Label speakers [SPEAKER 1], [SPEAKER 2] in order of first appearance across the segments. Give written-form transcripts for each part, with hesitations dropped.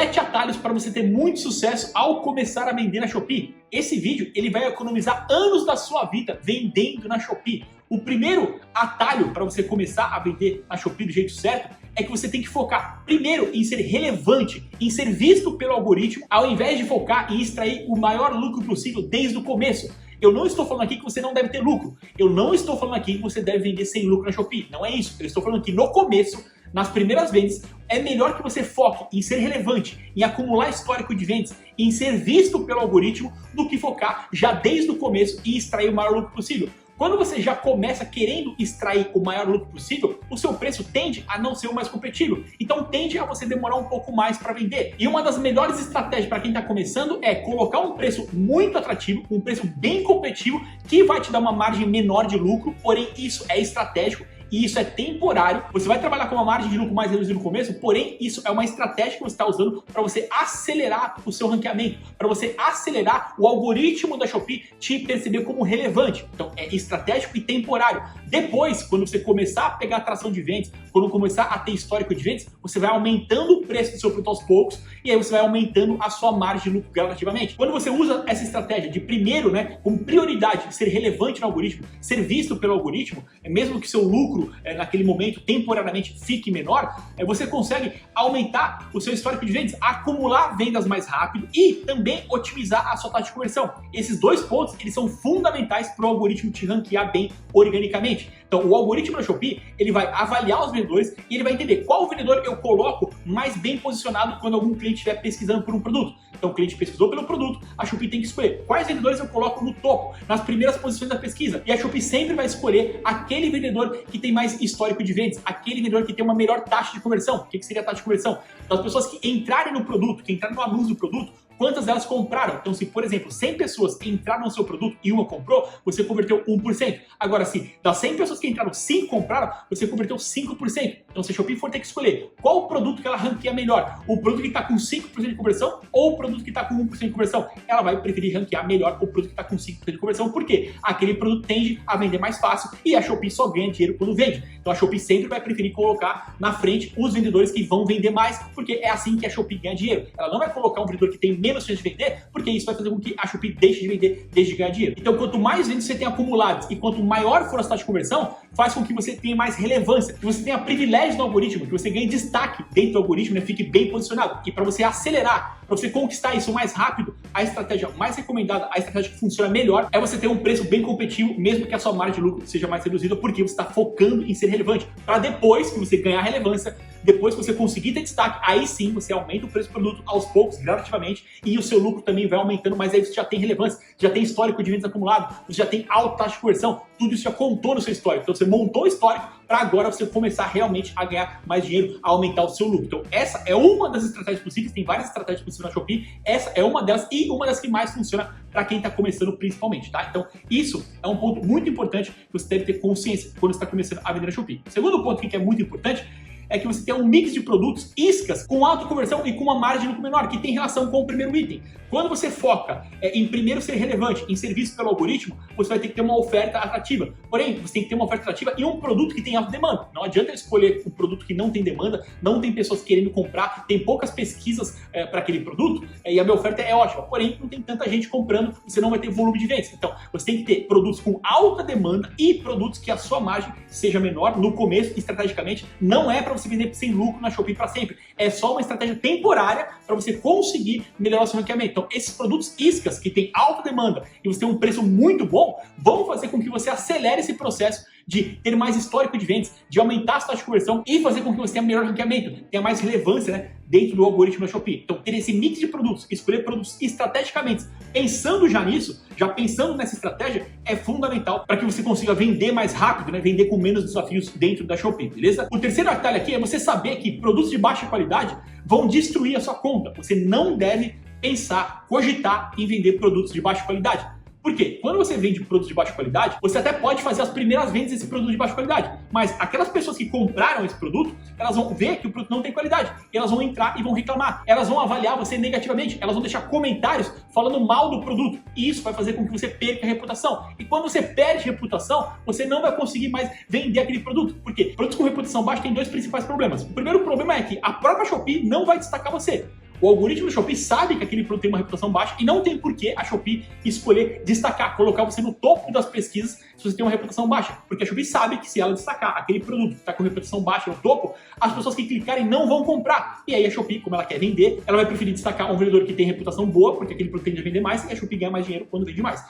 [SPEAKER 1] 7 atalhos para você ter muito sucesso ao começar a vender na Shopee. Esse vídeo ele vai economizar anos da sua vida vendendo na Shopee. O primeiro atalho para você começar a vender na Shopee do jeito certo é que você tem que focar primeiro em ser relevante, em ser visto pelo algoritmo, ao invés de focar em extrair o maior lucro possível desde o começo. Eu não estou falando aqui que você não deve ter lucro. Eu não estou falando aqui que você deve vender sem lucro na Shopee. Não é isso. Eu estou falando que no começo, nas primeiras vendas, é melhor que você foque em ser relevante, em acumular histórico de vendas, em ser visto pelo algoritmo, do que focar já desde o começo e extrair o maior lucro possível. Quando você já começa querendo extrair o maior lucro possível, o seu preço tende a não ser o mais competitivo. Então tende a você demorar um pouco mais para vender. E uma das melhores estratégias para quem está começando é colocar um preço muito atrativo, um preço bem competitivo, que vai te dar uma margem menor de lucro, porém isso é estratégico. E isso é temporário, você vai trabalhar com uma margem de lucro mais reduzida no começo, porém isso é uma estratégia que você está usando para você acelerar o seu ranqueamento, para você acelerar o algoritmo da Shopee te perceber como relevante. Então é estratégico e temporário. Depois, quando você começar a pegar atração de vendas, quando começar a ter histórico de vendas, você vai aumentando o preço do seu produto aos poucos e aí você vai aumentando a sua margem de lucro gradativamente. Quando você usa essa estratégia de primeiro, como prioridade, ser relevante no algoritmo, ser visto pelo algoritmo, mesmo que seu lucro naquele momento temporariamente fique menor, você consegue aumentar o seu histórico de vendas, acumular vendas mais rápido e também otimizar a sua taxa de conversão. Esses dois pontos eles são fundamentais para o algoritmo te ranquear bem organicamente. Então o algoritmo da Shopee ele vai avaliar os vendedores e ele vai entender qual vendedor eu coloco mais bem posicionado quando algum cliente estiver pesquisando por um produto. Então o cliente pesquisou pelo produto, a Shopee tem que escolher quais vendedores eu coloco no topo, nas primeiras posições da pesquisa. E a Shopee sempre vai escolher aquele vendedor que tem mais histórico de vendas, aquele vendedor que tem uma melhor taxa de conversão. O que seria a taxa de conversão? Então as pessoas que entrarem no produto, que entrarem no anúncio do produto, quantas delas compraram? Então se, por exemplo, 100 pessoas entraram no seu produto e uma comprou, você converteu 1%. Agora, se das 100 pessoas que entraram, 5 compraram, você converteu 5%. Então se a Shopee for ter que escolher qual o produto que ela ranqueia melhor, o produto que está com 5% de conversão ou o produto que está com 1% de conversão, ela vai preferir ranquear melhor o produto que está com 5% de conversão, porque aquele produto tende a vender mais fácil e a Shopee só ganha dinheiro quando vende. Então a Shopee sempre vai preferir colocar na frente os vendedores que vão vender mais, porque é assim que a Shopee ganha dinheiro. Ela não vai colocar um vendedor que tem menos chance de vender, porque isso vai fazer com que a Shopee deixe de vender, deixe de ganhar dinheiro. Então quanto mais vendas você tem acumuladas e quanto maior for a taxa de conversão, faz com que você tenha mais relevância, que você tenha privilégio no algoritmo, que você ganhe destaque dentro do algoritmo, fique bem posicionado. E para você acelerar, para você conquistar isso mais rápido, a estratégia mais recomendada, a estratégia que funciona melhor, é você ter um preço bem competitivo, mesmo que a sua margem de lucro seja mais reduzida, porque você está focando em ser relevante. Para depois que você ganhar relevância, depois que você conseguir ter destaque, aí sim você aumenta o preço do produto aos poucos, gradativamente, e o seu lucro também vai aumentando, mas aí você já tem relevância, já tem histórico de vendas acumulado, você já tem alta taxa de conversão, tudo isso já contou no seu histórico. Então você montou o histórico para agora você começar realmente a ganhar mais dinheiro, a aumentar o seu lucro. Então essa é uma das estratégias possíveis, tem várias estratégias possíveis na Shopee, essa é uma delas e uma das que mais funciona para quem está começando principalmente, tá? Então isso é um ponto muito importante que você deve ter consciência quando está começando a vender na Shopee. O segundo ponto que é muito importante é que você tem um mix de produtos iscas com alta conversão e com uma margem de lucro menor, que tem relação com o primeiro item. Quando você foca em primeiro ser relevante, em ser visto pelo algoritmo, você vai ter que ter uma oferta atrativa. Porém, você tem que ter uma oferta atrativa e um produto que tem alta demanda. Não adianta escolher um produto que não tem demanda, não tem pessoas querendo comprar, tem poucas pesquisas para aquele produto e a minha oferta é ótima. Porém, não tem tanta gente comprando, você não vai ter volume de vendas. Então, você tem que ter produtos com alta demanda e produtos que a sua margem seja menor no começo, estrategicamente. Não é para você vender sem lucro na Shopee para sempre. É só uma estratégia temporária para você conseguir melhorar o seu ranqueamento. Então, esses produtos iscas que tem alta demanda e você tem um preço muito bom, vão fazer com que você acelere esse processo de ter mais histórico de vendas, de aumentar a sua taxa de conversão e fazer com que você tenha melhor ranqueamento, tenha mais relevância dentro do algoritmo da Shopee. Então, ter esse mix de produtos, escolher produtos estrategicamente, pensando já nisso, já pensando nessa estratégia, é fundamental para que você consiga vender mais rápido, vender com menos desafios dentro da Shopee, beleza? O terceiro atalho aqui é você saber que produtos de baixa qualidade vão destruir a sua conta. Você não deve pensar, cogitar em vender produtos de baixa qualidade. Por quê? Quando você vende produtos de baixa qualidade, você até pode fazer as primeiras vendas desse produto de baixa qualidade, mas aquelas pessoas que compraram esse produto, elas vão ver que o produto não tem qualidade, e elas vão entrar e vão reclamar, elas vão avaliar você negativamente, elas vão deixar comentários falando mal do produto, e isso vai fazer com que você perca a reputação. E quando você perde reputação, você não vai conseguir mais vender aquele produto. Por quê? Produtos com reputação baixa têm dois principais problemas. O primeiro problema é que a própria Shopee não vai destacar você. O algoritmo do Shopee sabe que aquele produto tem uma reputação baixa e não tem por que a Shopee escolher destacar, colocar você no topo das pesquisas se você tem uma reputação baixa. Porque a Shopee sabe que se ela destacar aquele produto que está com reputação baixa no topo, as pessoas que clicarem não vão comprar. E aí a Shopee, como ela quer vender, ela vai preferir destacar um vendedor que tem reputação boa, porque aquele produto tende a vender mais e a Shopee ganha mais dinheiro quando vende mais.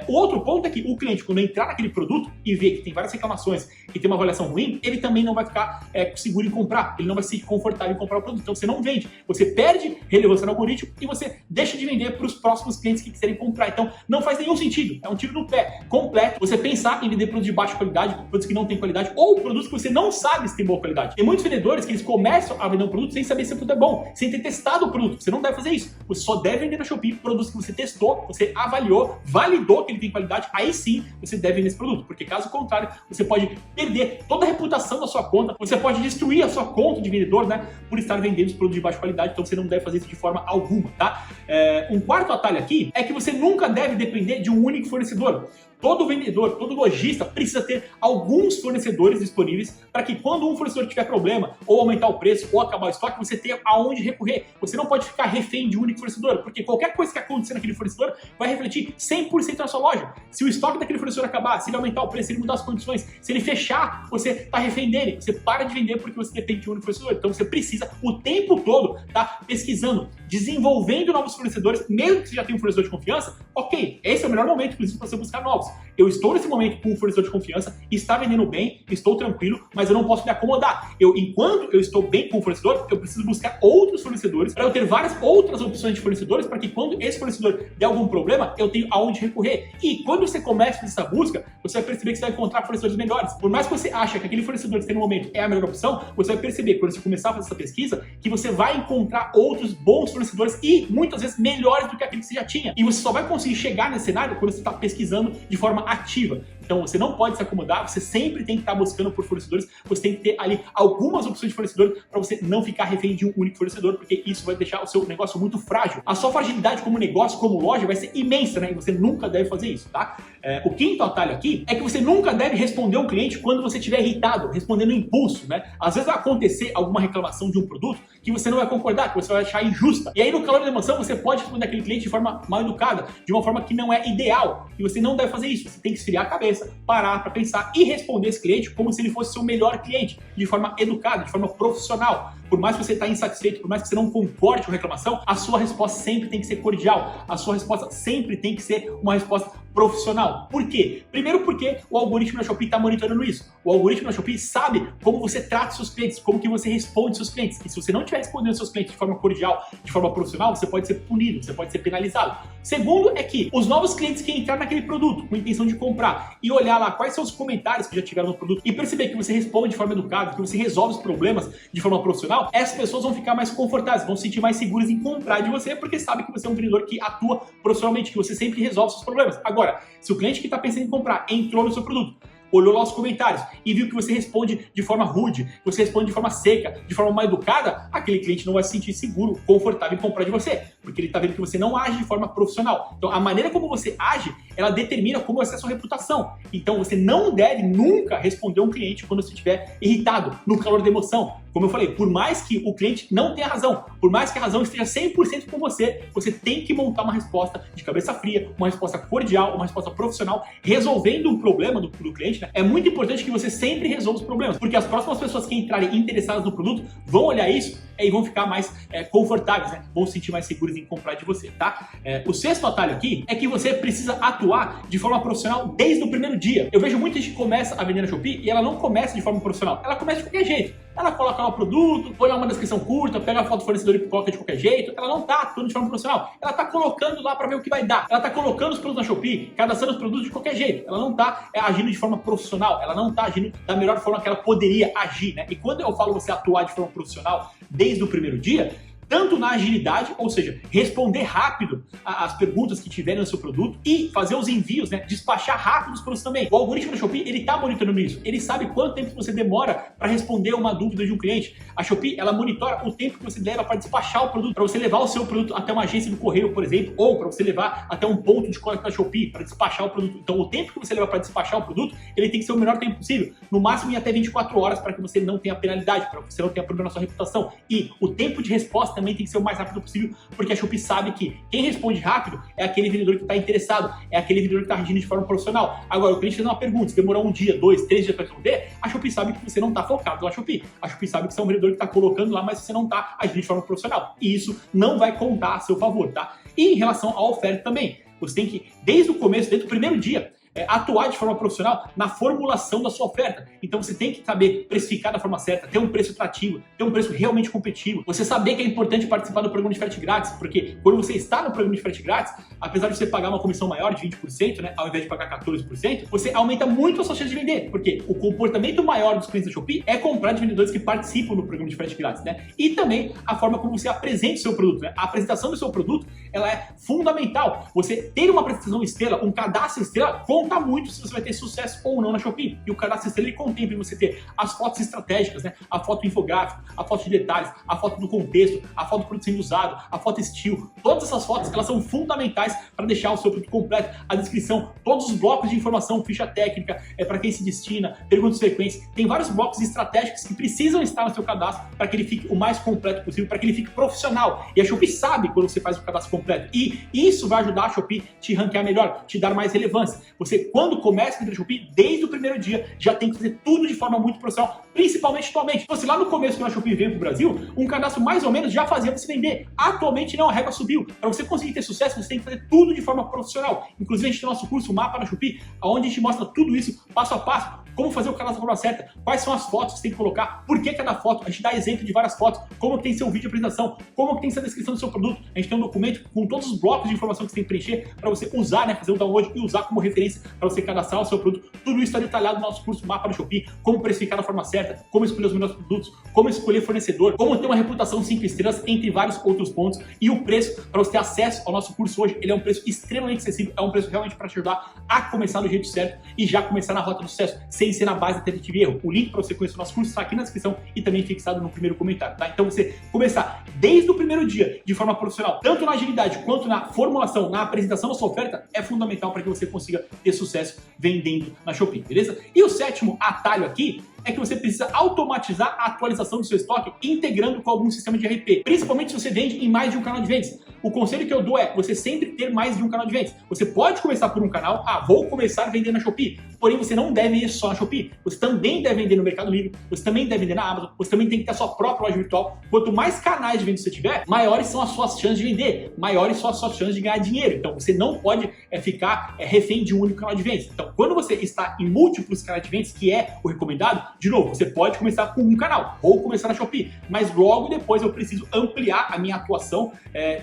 [SPEAKER 1] O outro ponto é que o cliente, quando entrar naquele produto e ver que tem várias reclamações, que tem uma avaliação ruim, ele também não vai ficar seguro em comprar, ele não vai se sentir confortável em comprar o produto. Então você não vende, você perde relevância no algoritmo e você deixa de vender para os próximos clientes que quiserem comprar. Então não faz nenhum sentido, é um tiro no pé completo você pensar em vender produtos de baixa qualidade, produtos que não têm qualidade ou produtos que você não sabe se tem boa qualidade. Tem muitos vendedores que eles começam a vender um produto sem saber se o produto é bom, sem ter testado o produto. Você não deve fazer isso. Você só deve vender na Shopee produtos que você testou, você avaliou, validou que ele tem qualidade, aí sim você deve vender esse produto, porque caso contrário, você pode perder toda a reputação da sua conta, você pode destruir a sua conta de vendedor, né, por estar vendendo os produtos de baixa qualidade, então você não deve fazer isso de forma alguma, tá? Um quarto atalho aqui é que você nunca deve depender de um único fornecedor. Todo vendedor, todo lojista precisa ter alguns fornecedores disponíveis para que quando um fornecedor tiver problema, ou aumentar o preço, ou acabar o estoque, você tenha aonde recorrer. Você não pode ficar refém de um único fornecedor, porque qualquer coisa que acontecer naquele fornecedor vai refletir 100% na sua loja. Se o estoque daquele fornecedor acabar, se ele aumentar o preço, se ele mudar as condições, se ele fechar, você está refém dele. Você para de vender porque você depende de um único fornecedor. Então você precisa o tempo todo estar pesquisando, desenvolvendo novos fornecedores, mesmo que você já tenha um fornecedor de confiança. Ok, esse é o melhor momento, inclusive, para você buscar novos. Eu estou nesse momento com um fornecedor de confiança, está vendendo bem, estou tranquilo, mas eu não posso me acomodar. Enquanto eu estou bem com o fornecedor, eu preciso buscar outros fornecedores para eu ter várias outras opções de fornecedores para que quando esse fornecedor der algum problema, eu tenho aonde recorrer. E quando você começa essa busca, você vai perceber que você vai encontrar fornecedores melhores. Por mais que você ache que aquele fornecedor que você tem no momento é a melhor opção, você vai perceber, quando você começar a fazer essa pesquisa, que você vai encontrar outros bons fornecedores e muitas vezes melhores do que aquele que você já tinha. E você só vai conseguir chegar nesse cenário quando você está pesquisando de forma ativa. Então você não pode se acomodar, você sempre tem que estar buscando por fornecedores, você tem que ter ali algumas opções de fornecedor para você não ficar refém de um único fornecedor, porque isso vai deixar o seu negócio muito frágil. A sua fragilidade como negócio, como loja, vai ser imensa, né? E você nunca deve fazer isso, tá? O quinto atalho aqui é que você nunca deve responder um cliente quando você estiver irritado, respondendo impulso, né? Às vezes vai acontecer alguma reclamação de um produto que você não vai concordar, que você vai achar injusta. E aí no calor da emoção você pode responder aquele cliente de forma mal educada, de uma forma que não é ideal. E você não deve fazer isso. Você tem que esfriar a cabeça, parar para pensar e responder esse cliente como se ele fosse seu melhor cliente, de forma educada, de forma profissional. Por mais que você está insatisfeito, por mais que você não concorde com a reclamação, a sua resposta sempre tem que ser cordial. A sua resposta sempre tem que ser uma resposta profissional. Por quê? Primeiro porque o algoritmo da Shopee está monitorando isso. O algoritmo da Shopee sabe como você trata seus clientes, como que você responde seus clientes. E se você não estiver respondendo seus clientes de forma cordial, de forma profissional, você pode ser punido, você pode ser penalizado. Segundo é que os novos clientes que entraram naquele produto com a intenção de comprar e olhar lá quais são os comentários que já tiveram no produto e perceber que você responde de forma educada, que você resolve os problemas de forma profissional, essas pessoas vão ficar mais confortáveis, vão se sentir mais seguras em comprar de você, porque sabe que você é um vendedor que atua profissionalmente, que você sempre resolve seus problemas. Agora, se o cliente que está pensando em comprar entrou no seu produto, olhou lá os comentários e viu que você responde de forma rude, que você responde de forma seca, de forma mal educada, aquele cliente não vai se sentir seguro, confortável em comprar de você, porque ele está vendo que você não age de forma profissional. Então, a maneira como você age, ela determina como vai ser a sua reputação. Então, você não deve nunca responder um cliente quando você estiver irritado, no calor da emoção. Como eu falei, por mais que o cliente não tenha razão, por mais que a razão esteja 100% com você, você tem que montar uma resposta de cabeça fria, uma resposta cordial, uma resposta profissional, resolvendo um problema do cliente, né? É muito importante que você sempre resolva os problemas, porque as próximas pessoas que entrarem interessadas no produto vão olhar isso e vão ficar mais confortáveis, né? Vão se sentir mais seguros em comprar de você, tá? O sexto atalho aqui é que você precisa atuar de forma profissional desde o primeiro dia. Eu vejo muita gente que começa a vender na Shopee e ela não começa de forma profissional, ela começa de qualquer jeito. Ela coloca lá o produto, põe lá uma descrição curta, pega a foto do fornecedor e coloca de qualquer jeito. Ela não tá atuando de forma profissional. Ela tá colocando lá para ver o que vai dar. Ela tá colocando os produtos na Shopee, cadastrando os produtos de qualquer jeito. Ela não tá agindo de forma profissional. Ela não tá agindo da melhor forma que ela poderia agir, né? E quando eu falo você atuar de forma profissional desde o primeiro dia, tanto na agilidade, ou seja, responder rápido as perguntas que tiverem no seu produto e fazer os envios, né? Despachar rápido os produtos também. O algoritmo da Shopee, ele tá monitorando isso. Ele sabe quanto tempo você demora para responder uma dúvida de um cliente. A Shopee, ela monitora o tempo que você leva para despachar o produto, para você levar o seu produto até uma agência do correio, por exemplo, ou para você levar até um ponto de coleta da Shopee para despachar o produto. Então, o tempo que você leva para despachar o produto, ele tem que ser o menor tempo possível, no máximo em até 24 horas, para que você não tenha penalidade, para que você não tenha problema na sua reputação. E o tempo de resposta também tem que ser o mais rápido possível, porque a Shopee sabe que quem responde rápido é aquele vendedor que está interessado, é aquele vendedor que está agindo de forma profissional. Agora, o cliente fez uma pergunta, se demorou um dia, 2, 3 dias para responder, a Shopee sabe que você não está focado na Shopee. A Shopee sabe que você é um vendedor que está colocando lá, mas você não está agindo de forma profissional. E isso não vai contar a seu favor, tá? E em relação à oferta também, você tem que, desde o começo, desde o primeiro dia, atuar de forma profissional na formulação da sua oferta. Então você tem que saber precificar da forma certa, ter um preço atrativo, ter um preço realmente competitivo. Você saber que é importante participar do programa de frete grátis, porque quando você está no programa de frete grátis, apesar de você pagar uma comissão maior de 20%, né, ao invés de pagar 14%, você aumenta muito a sua chance de vender, porque o comportamento maior dos clientes da Shopee é comprar de vendedores que participam do programa de frete grátis, né? E também a forma como você apresenta o seu produto, né? A apresentação do seu produto, ela é fundamental. Você ter uma apresentação estrela, um cadastro estrela, conta muito se você vai ter sucesso ou não na Shopee. E o cadastro estrela, ele contempla em você ter as fotos estratégicas, né? A foto infográfica, a foto de detalhes, a foto do contexto, a foto do produto sendo usado, a foto estilo. Todas essas fotos, elas são fundamentais para deixar o seu produto completo, a descrição, todos os blocos de informação, ficha técnica, para quem se destina, perguntas frequentes. Tem vários blocos estratégicos que precisam estar no seu cadastro para que ele fique o mais completo possível, para que ele fique profissional. E a Shopee sabe quando você faz o cadastro completo. E isso vai ajudar a Shopee te ranquear melhor, te dar mais relevância. Você, quando começa a vender na Shopee, desde o primeiro dia, já tem que fazer tudo de forma muito profissional, principalmente atualmente. Você lá no começo, quando a Shopee veio para o Brasil, um cadastro mais ou menos já fazia você vender. Atualmente não, a régua subiu. Para você conseguir ter sucesso, você tem que fazer tudo de forma profissional. Inclusive a gente tem o nosso curso, o Mapa na Shopee, onde a gente mostra tudo isso, passo a passo, como fazer o cadastro da forma certa, quais são as fotos que você tem que colocar, por que cada foto, a gente dá exemplo de várias fotos, como que tem seu vídeo de apresentação, como que tem essa descrição do seu produto, a gente tem um documento com todos os blocos de informação que você tem que preencher para você usar, né, fazer o download e usar como referência para você cadastrar o seu produto. Tudo isso está detalhado no nosso curso Mapa da Shopee, como precificar da forma certa, como escolher os melhores produtos, como escolher fornecedor, como ter uma reputação 5 estrelas, entre vários outros pontos. E o preço para você ter acesso ao nosso curso hoje, ele é um preço extremamente acessível, é um preço realmente para te ajudar a começar do jeito certo e já começar na rota do sucesso, sem ser na base da tentativa e erro. O link para você conhecer o nosso curso está aqui na descrição e também fixado no primeiro comentário, tá? Então você começar desde o primeiro dia de forma profissional, tanto na agilidade quanto na formulação, na apresentação da sua oferta, é fundamental para que você consiga ter sucesso vendendo na Shopee, beleza? E o sétimo atalho aqui é que você precisa automatizar a atualização do seu estoque integrando com algum sistema de RP, principalmente se você vende em mais de um canal de vendas. O conselho que eu dou é você sempre ter mais de um canal de vendas. Você pode começar por um canal, vou começar a vender na Shopee, porém você não deve ir só na Shopee, você também deve vender no Mercado Livre, você também deve vender na Amazon, você também tem que ter a sua própria loja virtual. Quanto mais canais de venda você tiver, maiores são as suas chances de vender, maiores são as suas chances de ganhar dinheiro. Então você não pode ficar refém de um único canal de vendas. Então quando você está em múltiplos canais de vendas, que é o recomendado, de novo, você pode começar com um canal, ou começar na Shopee, mas logo depois eu preciso ampliar a minha atuação,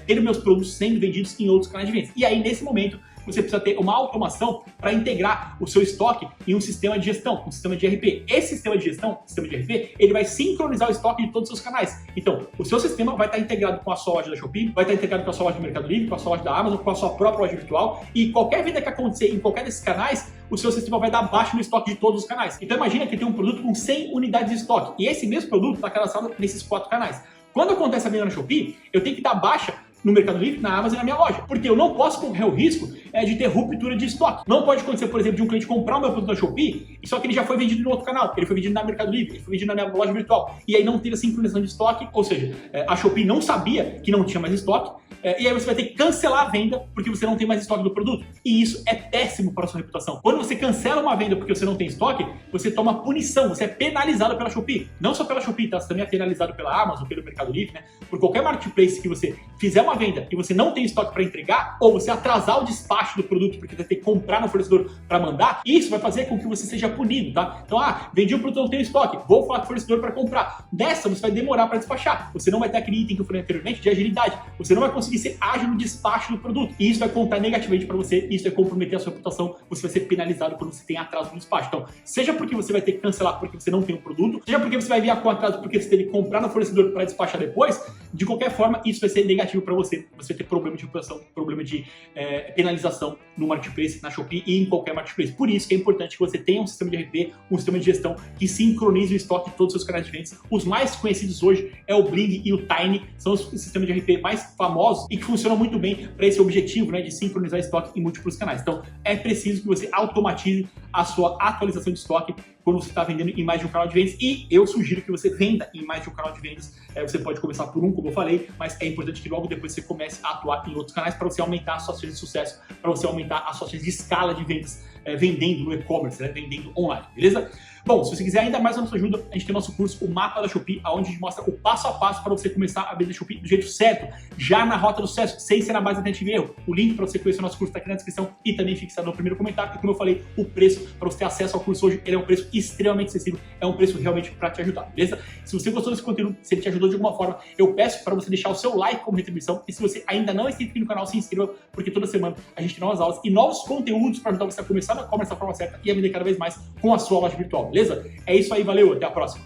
[SPEAKER 1] ter meus produtos sendo vendidos em outros canais de vendas. E aí, nesse momento, você precisa ter uma automação para integrar o seu estoque em um sistema de gestão, um sistema de RP. Esse sistema de gestão, sistema de RP, ele vai sincronizar o estoque de todos os seus canais. Então, o seu sistema vai estar integrado com a sua loja da Shopee, vai estar integrado com a sua loja do Mercado Livre, com a sua loja da Amazon, com a sua própria loja virtual, e qualquer venda que acontecer em qualquer desses canais, o seu sistema vai dar baixa no estoque de todos os canais. Então imagina que tem um produto com 100 unidades de estoque, e esse mesmo produto está cadastrado nesses 4 canais. Quando acontece a venda na Shopee, eu tenho que dar baixa no Mercado Livre, na Amazon e na minha loja. Porque eu não posso correr o risco de ter ruptura de estoque. Não pode acontecer, por exemplo, de um cliente comprar o meu produto na Shopee, só que ele já foi vendido no outro canal. Ele foi vendido na Mercado Livre, ele foi vendido na minha loja virtual. E aí não teve a sincronização de estoque, ou seja, a Shopee não sabia que não tinha mais estoque, e aí você vai ter que cancelar a venda porque você não tem mais estoque do produto. E isso é péssimo para a sua reputação. Quando você cancela uma venda porque você não tem estoque, você toma punição, você é penalizado pela Shopee. Não só pela Shopee, tá? Você também é penalizado pela Amazon, pelo Mercado Livre, né? Por qualquer marketplace que você fizer uma venda e você não tem estoque para entregar, ou você atrasar o despacho do produto porque você vai ter que comprar no fornecedor para mandar, isso vai fazer com que você seja punido, tá? Então, vendi o produto, não tenho estoque, vou falar com o fornecedor para comprar. Dessa, você vai demorar para despachar. Você não vai ter aquele item que eu falei anteriormente de agilidade. Você não vai conseguir ser ágil no despacho do produto. E isso vai contar negativamente para você, isso vai comprometer a sua reputação, você vai ser penalizado quando você tem atraso no despacho. Então, seja porque você vai ter que cancelar porque você não tem o produto, seja porque você vai enviar com atraso porque você teve que comprar no fornecedor para despachar depois, de qualquer forma, isso vai ser negativo para você. Você vai ter problema de reputação, problema de penalização no marketplace, na Shopee e em qualquer marketplace. Por isso que é importante que você tenha um sistema de RP, um sistema de gestão que sincronize o estoque de todos os seus canais de vendas. Os mais conhecidos hoje é o Bling e o Tiny, são os sistemas de RP mais famosos e que funcionam muito bem para esse objetivo, né, de sincronizar estoque em múltiplos canais. Então, é preciso que você automatize a sua atualização de estoque quando você está vendendo em mais de um canal de vendas, e eu sugiro que você venda em mais de um canal de vendas. Você pode começar por um, como eu falei, mas é importante que logo depois você comece a atuar em outros canais para você aumentar as suas chances de sucesso, para você aumentar as suas chances de escala de vendas, vendendo no e-commerce, vendendo online, beleza? Bom, se você quiser ainda mais a nossa ajuda, a gente tem o nosso curso, o Mapa da Shopee, onde a gente mostra o passo a passo para você começar a vender Shopee do jeito certo, já na rota do sucesso, sem ser na base da tentativa e erro. O link para você conhecer o nosso curso está aqui na descrição e também fixado no primeiro comentário. E como eu falei, o preço para você ter acesso ao curso hoje, ele é um preço extremamente acessível, é um preço realmente para te ajudar, beleza? Se você gostou desse conteúdo, se ele te ajudou de alguma forma, eu peço para você deixar o seu like como retribuição, e se você ainda não é inscrito aqui no canal, se inscreva, porque toda semana a gente tem novas aulas e novos conteúdos para ajudar você a começar no e-commerce da forma certa e a vender cada vez mais com a sua loja virtual, beleza? É isso aí, valeu, até a próxima!